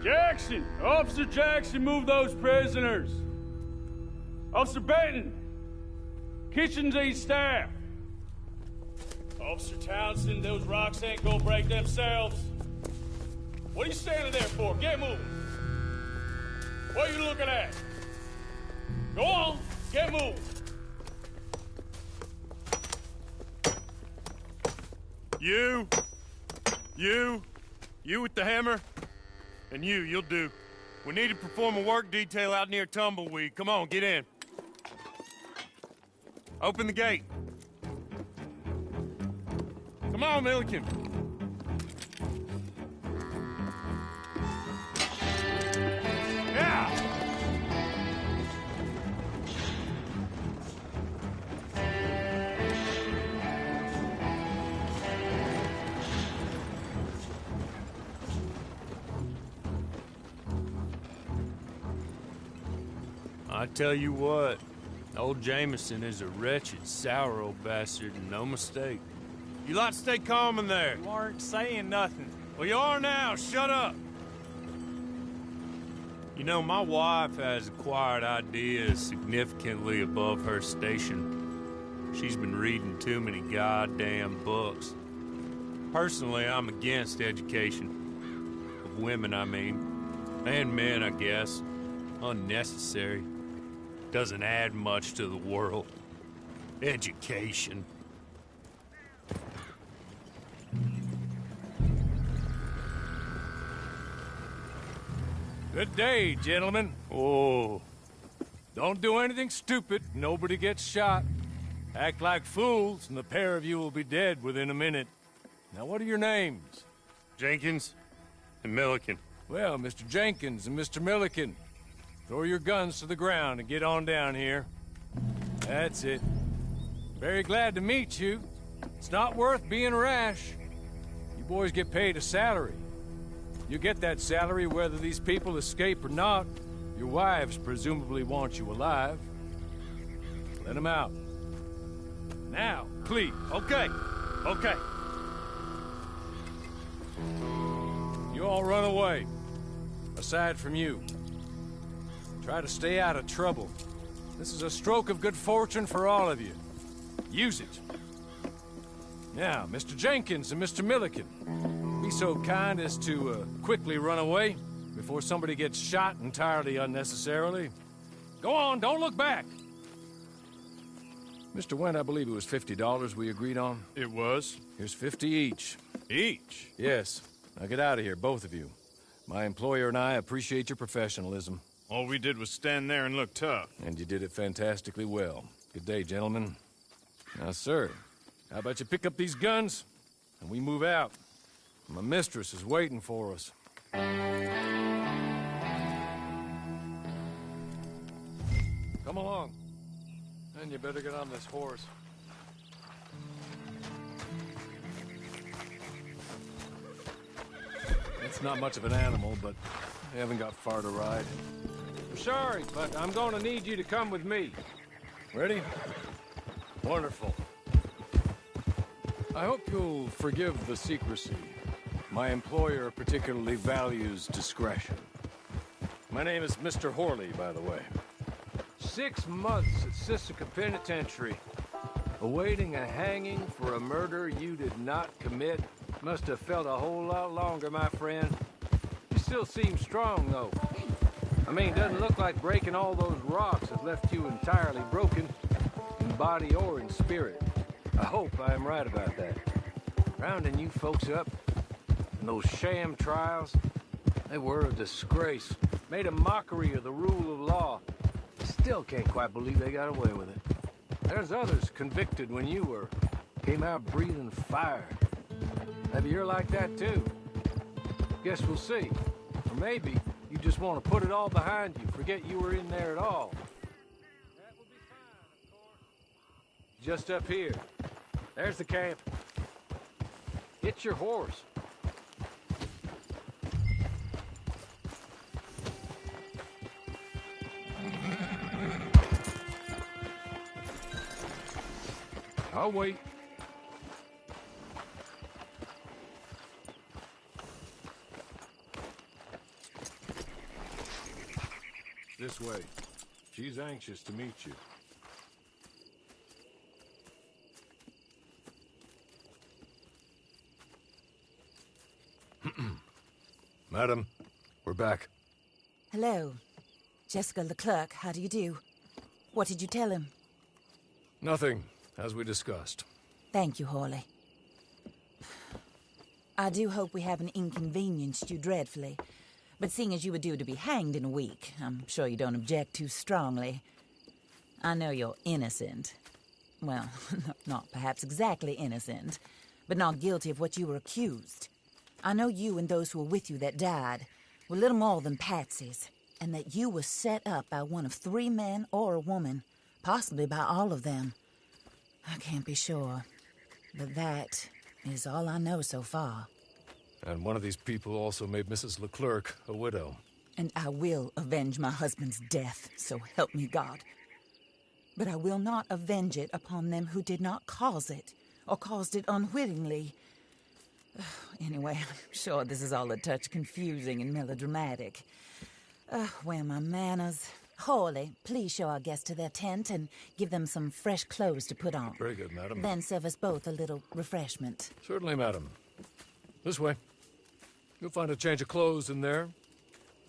Jackson! Officer Jackson, move those prisoners! Officer Benton! Kitchens and staff! Officer Townsend, those rocks ain't gonna break themselves. What are you standing there for? Get moving! What are you looking at? Go on, get moving! You with the hammer? And you'll do. We need to perform a work detail out near Tumbleweed. Come on, get in. Open the gate. Come on, Milliken. Yeah! I tell you what, old Jameson is a wretched, sour old bastard, and no mistake. You lot stay calm in there. You aren't saying nothing. Well, you are now. Shut up. You know, my wife has acquired ideas significantly above her station. She's been reading too many goddamn books. Personally, I'm against education. Of women, I mean. And men, I guess. Unnecessary. Doesn't add much to the world. Education. Good day, gentlemen. Oh. Don't do anything stupid. Nobody gets shot. Act like fools, and the pair of you will be dead within a minute. Now, what are your names? Jenkins and Milliken. Well, Mr. Jenkins and Mr. Milliken, throw your guns to the ground and get on down here. That's it. Very glad to meet you. It's not worth being rash. You boys get paid a salary. You get that salary whether these people escape or not. Your wives presumably want you alive. Let them out. Now, please. Okay. You all run away. Aside from you. Try to stay out of trouble. This is a stroke of good fortune for all of you. Use it. Now, Mr. Jenkins and Mr. Milliken, be so kind as to quickly run away before somebody gets shot entirely unnecessarily. Go on, don't look back. Mr. Wendt, I believe it was $50 we agreed on. It was. Here's 50 each. Each? Yes. Now get out of here, both of you. My employer and I appreciate your professionalism. All we did was stand there and look tough. And you did it fantastically well. Good day, gentlemen. Now, sir, how about you pick up these guns, and we move out? My mistress is waiting for us. Come along. And you better get on this horse. It's not much of an animal, but I haven't got far to ride. I'm sorry, but I'm going to need you to come with me. Ready? Wonderful. I hope you'll forgive the secrecy. My employer particularly values discretion. My name is Mr. Horley, by the way. 6 months at Sisika Penitentiary, awaiting a hanging for a murder you did not commit. Must have felt a whole lot longer, my friend. You still seem strong, though. I mean, doesn't look like breaking all those rocks has left you entirely broken, in body or in spirit. I hope I am right about that. Rounding you folks up, and those sham trials, they were a disgrace. Made a mockery of the rule of law. I still can't quite believe they got away with it. There's others convicted when you were. Came out breathing fire. Maybe you're like that too. Guess we'll see. Or maybe you just want to put it all behind you, forget you were in there at all. That will be fine, of course. Just up here. There's the camp. Get your horse. I'll wait. This way. She's anxious to meet you. Madam, we're back. Hello. Jessica Leclerc, how do you do? What did you tell him? Nothing, as we discussed. Thank you, Hawley. I do hope we haven't inconvenienced you dreadfully. But seeing as you were due to be hanged in a week, I'm sure you don't object too strongly. I know you're innocent. Well, not perhaps exactly innocent, but not guilty of what you were accused. I know you and those who were with you that died were little more than patsies, and that you were set up by one of 3 men or a woman, possibly by all of them. I can't be sure, but that is all I know so far. And one of these people also made Mrs. Leclerc a widow. And I will avenge my husband's death, so help me God. But I will not avenge it upon them who did not cause it, or caused it unwittingly. Anyway, I'm sure this is all a touch confusing and melodramatic. Where are my manners? Hawley, please show our guests to their tent and give them some fresh clothes to put on. Very good, madam. Then serve us both a little refreshment. Certainly, madam. This way. You'll find a change of clothes in there,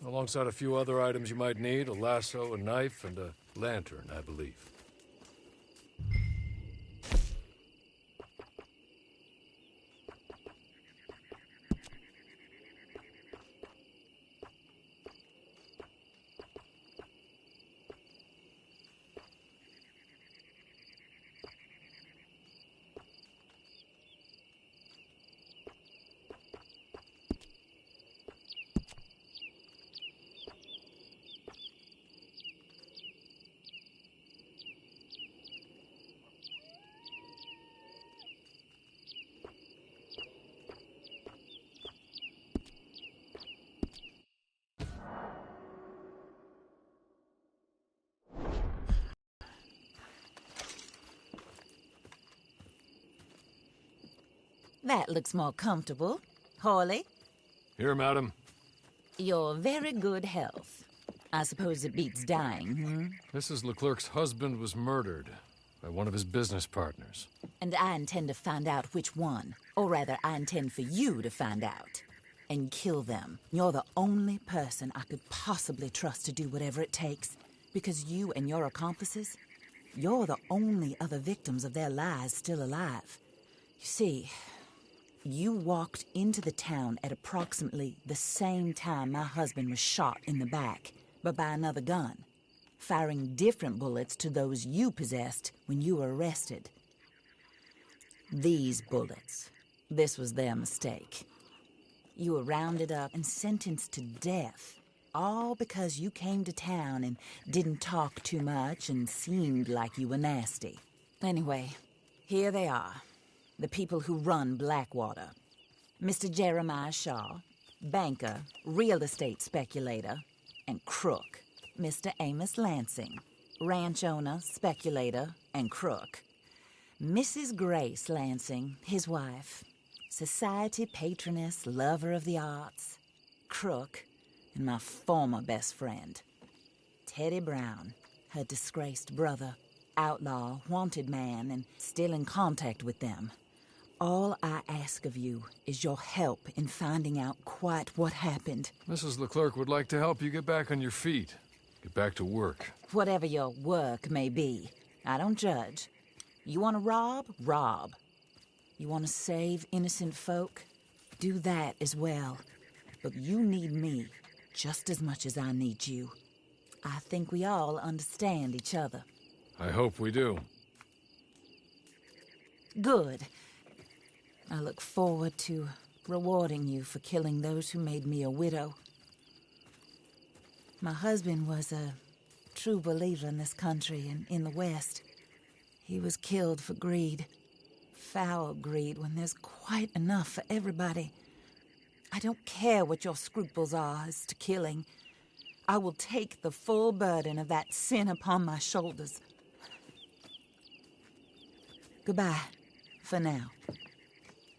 alongside a few other items you might need, a lasso, a knife, and a lantern, I believe. That looks more comfortable. Hawley, Here, madam. your very good health. I suppose it beats dying, hmm? Mrs. Leclerc's husband was murdered by one of his business partners. And I intend to find out which one. Or rather, I intend for you to find out. And kill them. You're the only person I could possibly trust to do whatever it takes. Because you and your accomplices, you're the only other victims of their lies still alive. You see, you walked into the town at approximately the same time my husband was shot in the back, but by another gun, firing different bullets to those you possessed when you were arrested. These bullets, this was their mistake. You were rounded up and sentenced to death, all because you came to town and didn't talk too much and seemed like you were nasty. Anyway, here they are. The people who run Blackwater. Mr. Jeremiah Shaw, banker, real estate speculator, and crook. Mr. Amos Lansing, ranch owner, speculator, and crook. Mrs. Grace Lansing, his wife, society patroness, lover of the arts, crook, and my former best friend. Teddy Brown, her disgraced brother, outlaw, wanted man, and still in contact with them. All I ask of you is your help in finding out quite what happened. Mrs. Leclerc would like to help you get back on your feet. Get back to work. Whatever your work may be, I don't judge. You want to rob? Rob. You want to save innocent folk? Do that as well. But you need me just as much as I need you. I think we all understand each other. I hope we do. Good. I look forward to rewarding you for killing those who made me a widow. My husband was a true believer in this country and in the West. He was killed for greed. Foul greed when there's quite enough for everybody. I don't care what your scruples are as to killing. I will take the full burden of that sin upon my shoulders. Goodbye, for now.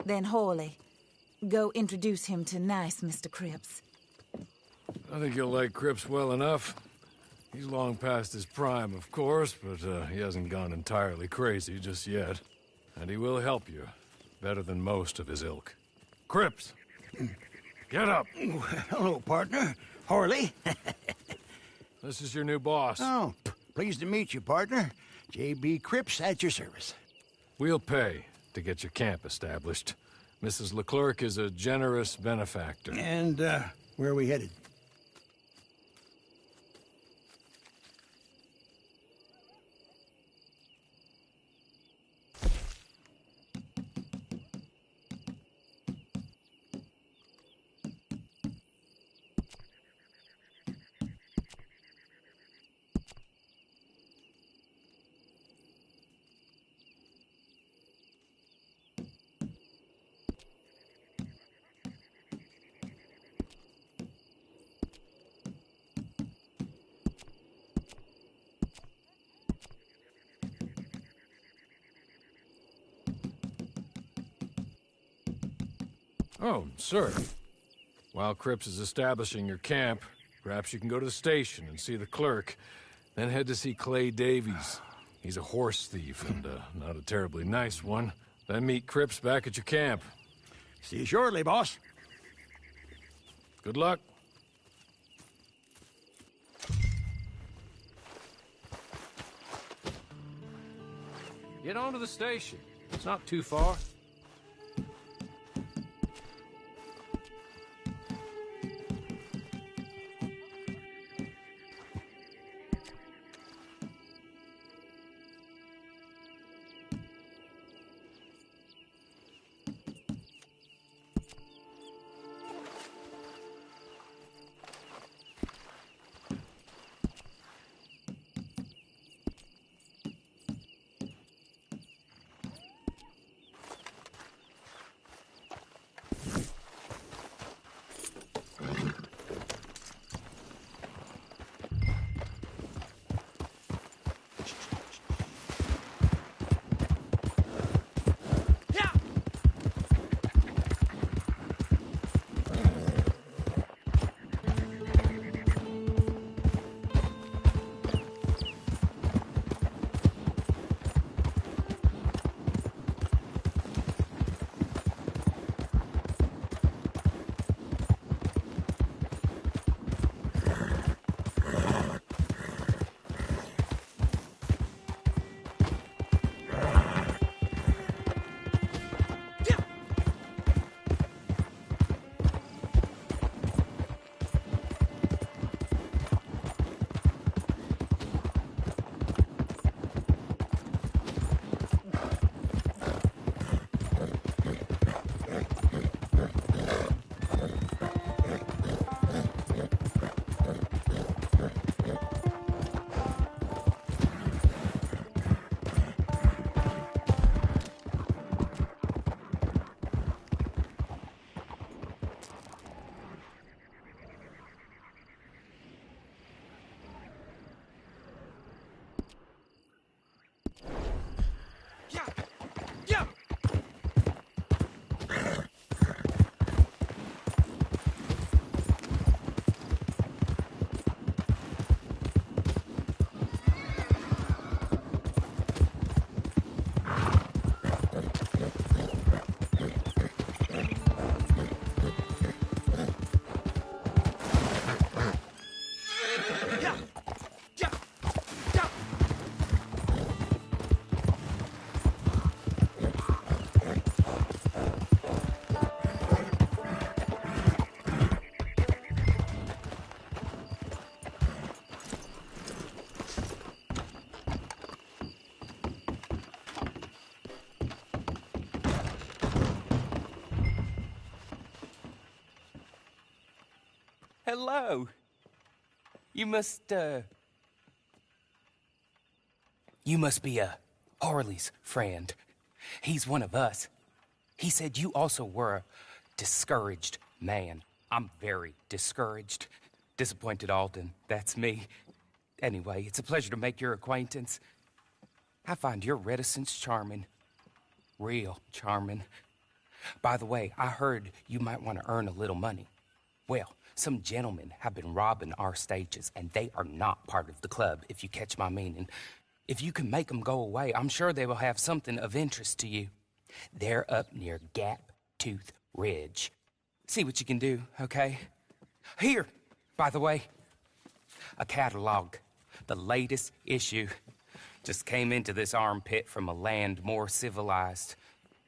Then Hawley, go introduce him to nice Mr. Cripps. I think you'll like Cripps well enough. He's long past his prime, of course, but he hasn't gone entirely crazy just yet. And he will help you, better than most of his ilk. Cripps! Get up! Hello, partner. Horley. This is your new boss. Oh, pleased to meet you, partner. J.B. Cripps at your service. We'll pay to get your camp established. Mrs. Leclerc is a generous benefactor. And, where are we headed? Oh, sir. While Cripps is establishing your camp, perhaps you can go to the station and see the clerk, then head to see Clay Davies. He's a horse thief, and not a terribly nice one. Then meet Cripps back at your camp. See you shortly, boss. Good luck. Get on to the station. It's not too far. Hello. You must be Harley's friend. He's one of us. He said you also were a discouraged man. I'm very discouraged. Disappointed Alden, that's me. Anyway, it's a pleasure to make your acquaintance. I find your reticence charming. Real charming. By the way, I heard you might want to earn a little money. Well, Some gentlemen have been robbing our stages, and they are not part of the club, if you catch my meaning. If you can make them go away, I'm sure they will have something of interest to you. They're up near Gap Tooth Ridge. See what you can do, okay? Here, by the way, a catalog. The latest issue. Just came into this armpit from a land more civilized.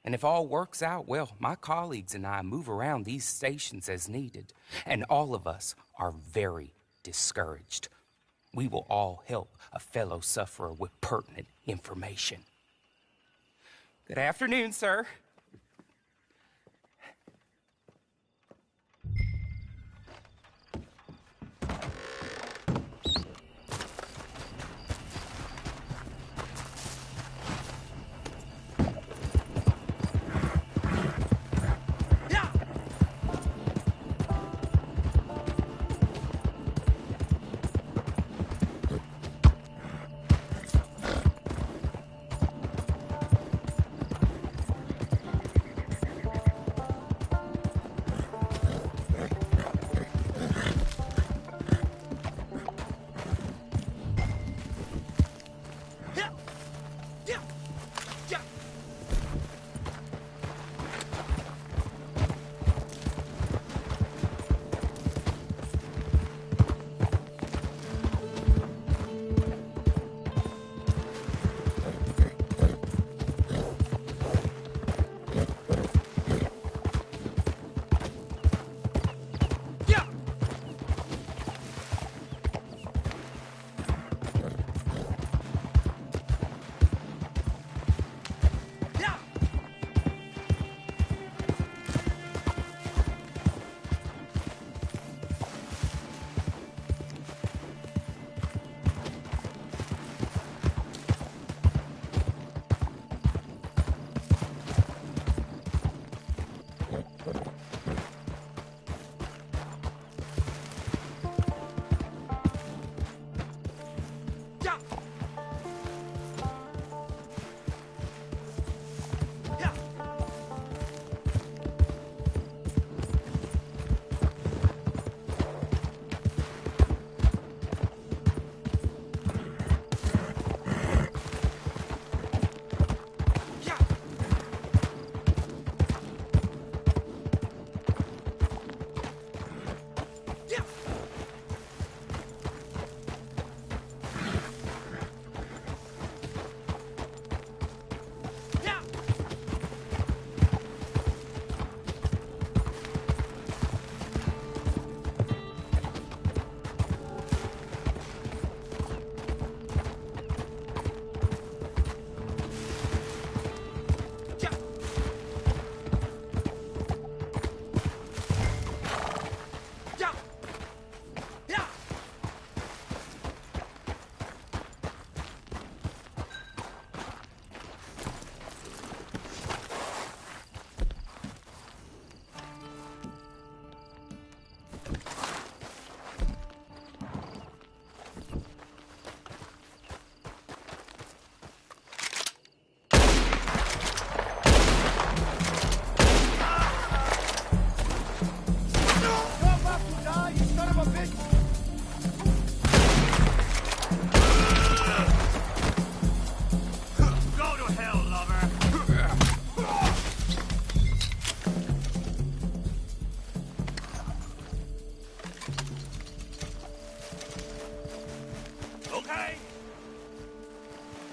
And if all works out, well, my colleagues and I move around these stations as needed. And all of us are very discouraged. We will all help a fellow sufferer with pertinent information. Good afternoon, sir.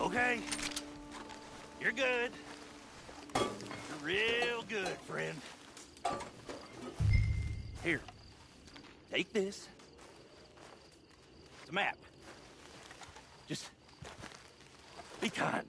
Okay? You're good. You're real good, friend. Here. Take this. It's a map. Just be kind.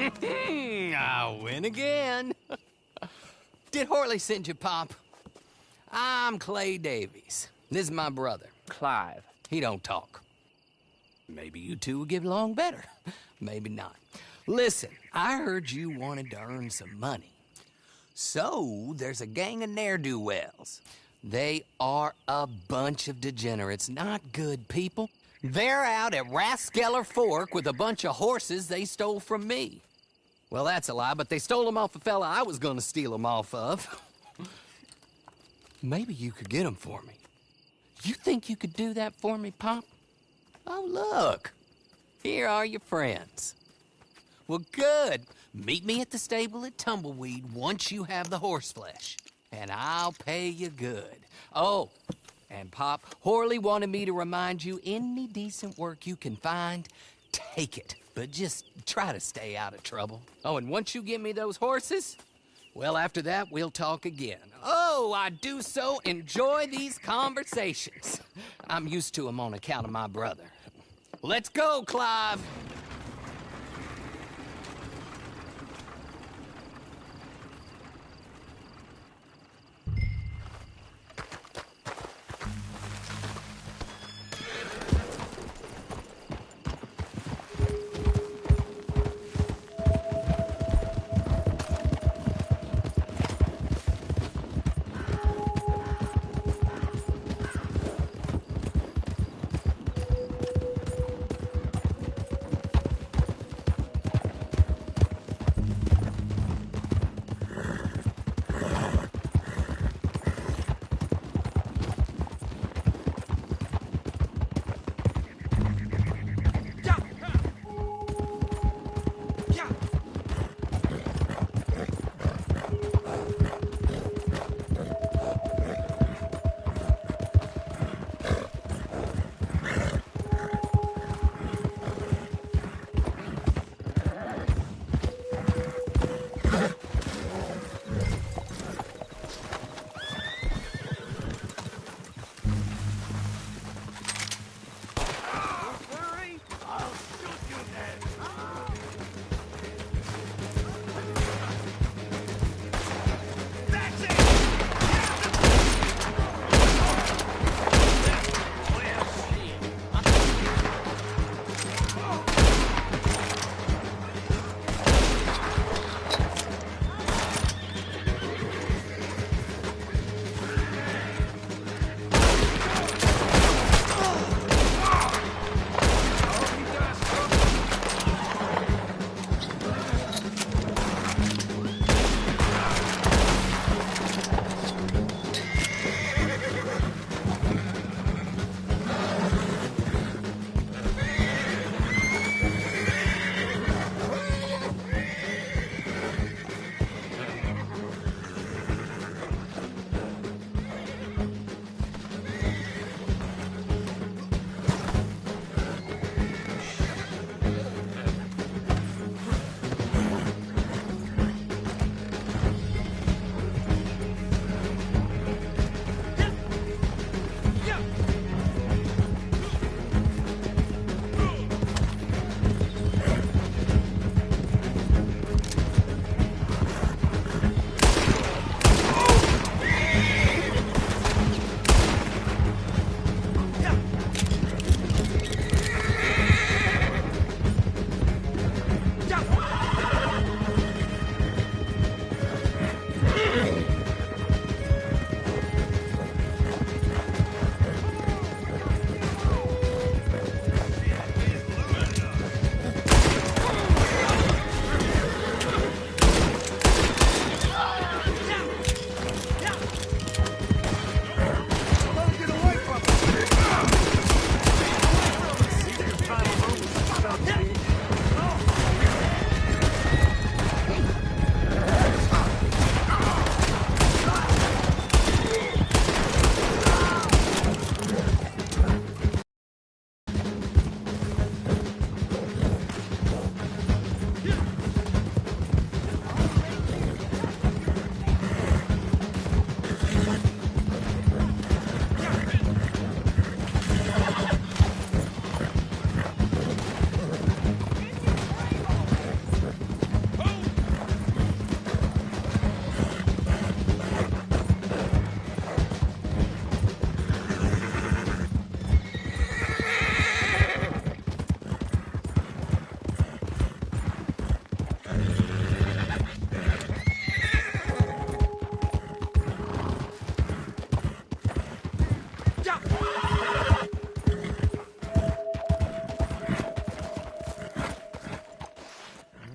I win again. Did Horley send you, Pop? I'm Clay Davies. This is my brother, Clive. He don't talk. Maybe you two will get along better. Maybe not. Listen, I heard you wanted to earn some money. So, there's a gang of ne'er-do-wells. They are a bunch of degenerates, not good people. They're out at Raskeller Fork with a bunch of horses they stole from me. Well, that's a lie, but they stole them off a fella I was gonna steal them off of. Maybe you could get them for me. You think you could do that for me, Pop? Oh, look. Here are your friends. Well, good. Meet me at the stable at Tumbleweed once you have the horse flesh, and I'll pay you good. Oh, and Pop, Horley wanted me to remind you, any decent work you can find, take it. But just try to stay out of trouble. Oh, and once you give me those horses, well, after that, we'll talk again. Oh, I do so enjoy these conversations. I'm used to them on account of my brother. Let's go, Clive.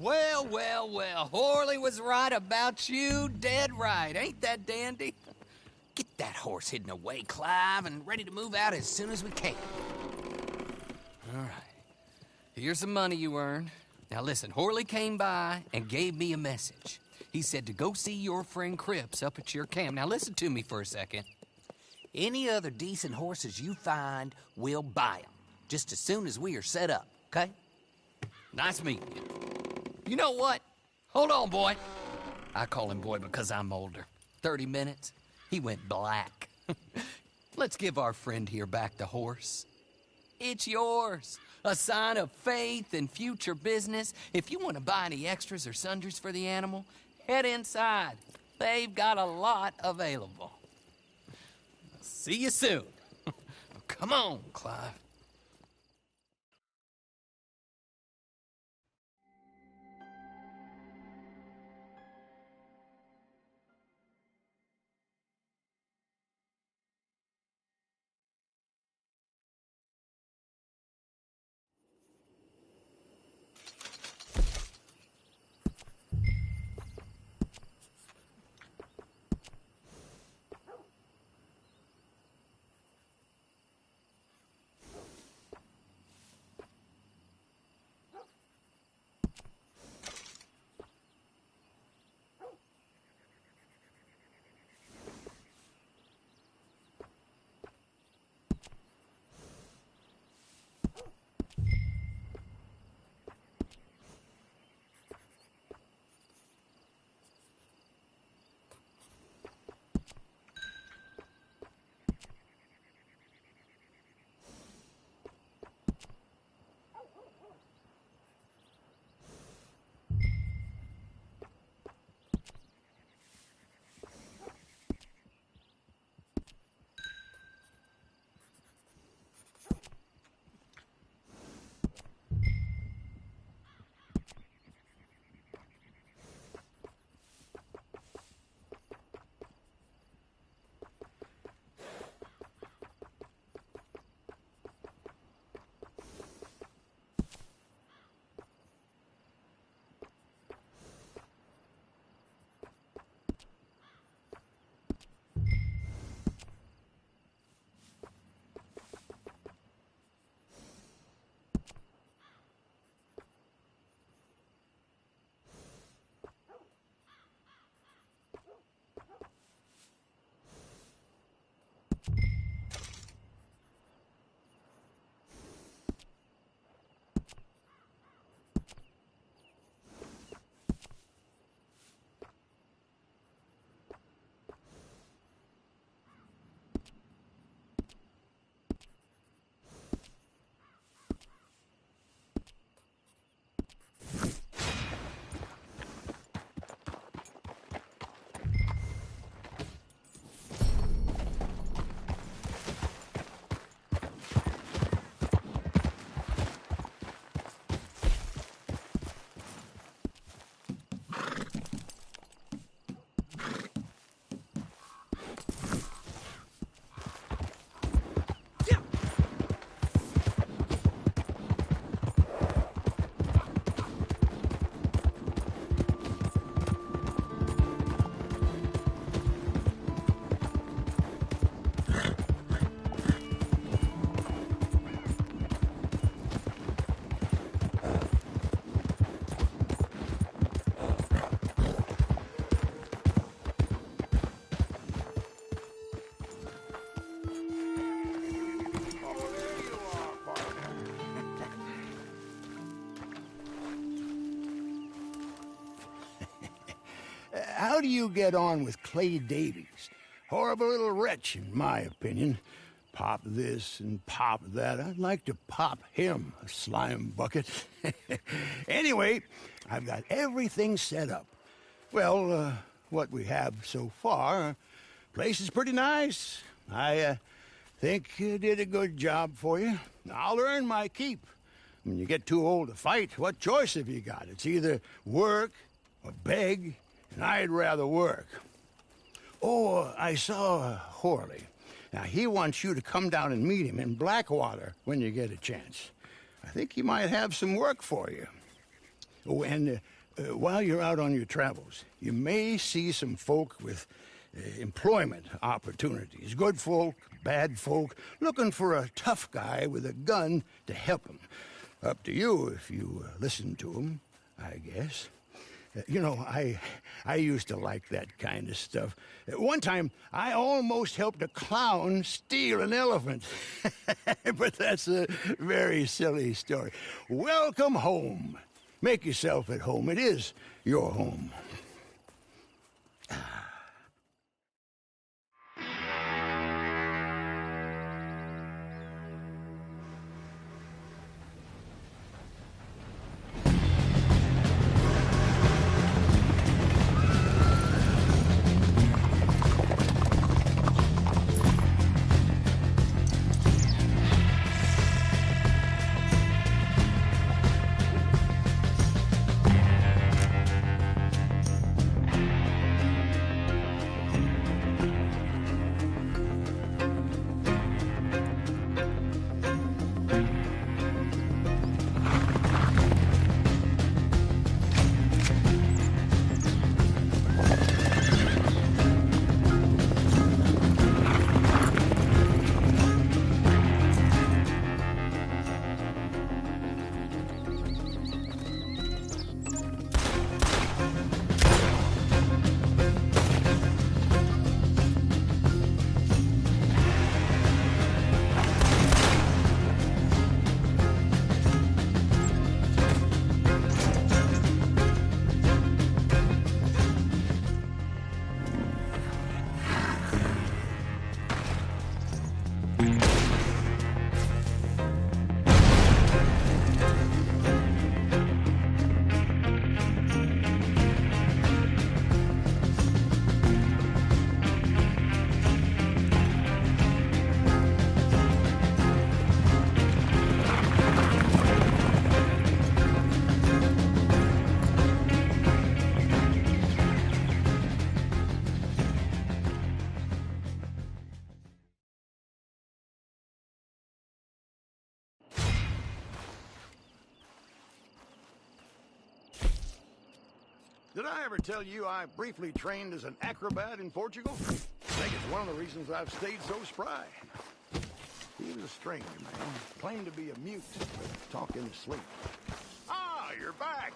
Well, well, well. Horley was right about you, dead right. Ain't that dandy? Get that horse hidden away, Clive, and ready to move out as soon as we can. All right. Here's the money you earned. Now listen, Horley came by and gave me a message. He said to go see your friend Cripps up at your camp. Now listen to me for a second. Any other decent horses you find, we'll buy them. Just as soon as we are set up, okay? Nice meeting you. You know what? Hold on, boy. I call him boy because I'm older. 30 minutes, he went black. Let's give our friend here back the horse. It's yours. A sign of faith and future business. If you want to buy any extras or sundries for the animal, head inside. They've got a lot available. See you soon. Come on, Clive. How do you get on with Clay Davies? Horrible little wretch, in my opinion. Pop this and pop that. I'd like to pop him, a slime bucket. Anyway, I've got everything set up. Well, what we have so far, place is pretty nice. I think you did a good job for you. I'll earn my keep. When you get too old to fight, what choice have you got? It's either work or beg, and I'd rather work. Oh, I saw Horley. Now, he wants you to come down and meet him in Blackwater when you get a chance. I think he might have some work for you. Oh, and While you're out on your travels, you may see some folk with employment opportunities. Good folk, bad folk, looking for a tough guy with a gun to help them. Up to you if you listen to them, I guess. You know, I used to like that kind of stuff. One time, I almost helped a clown steal an elephant. But that's a very silly story. Welcome home. Make yourself at home. It is your home. Did I ever tell you I briefly trained as an acrobat in Portugal? I think it's one of the reasons I've stayed so spry. He was a stranger, man. Claimed to be a mute, but talk in his sleep. Ah, you're back.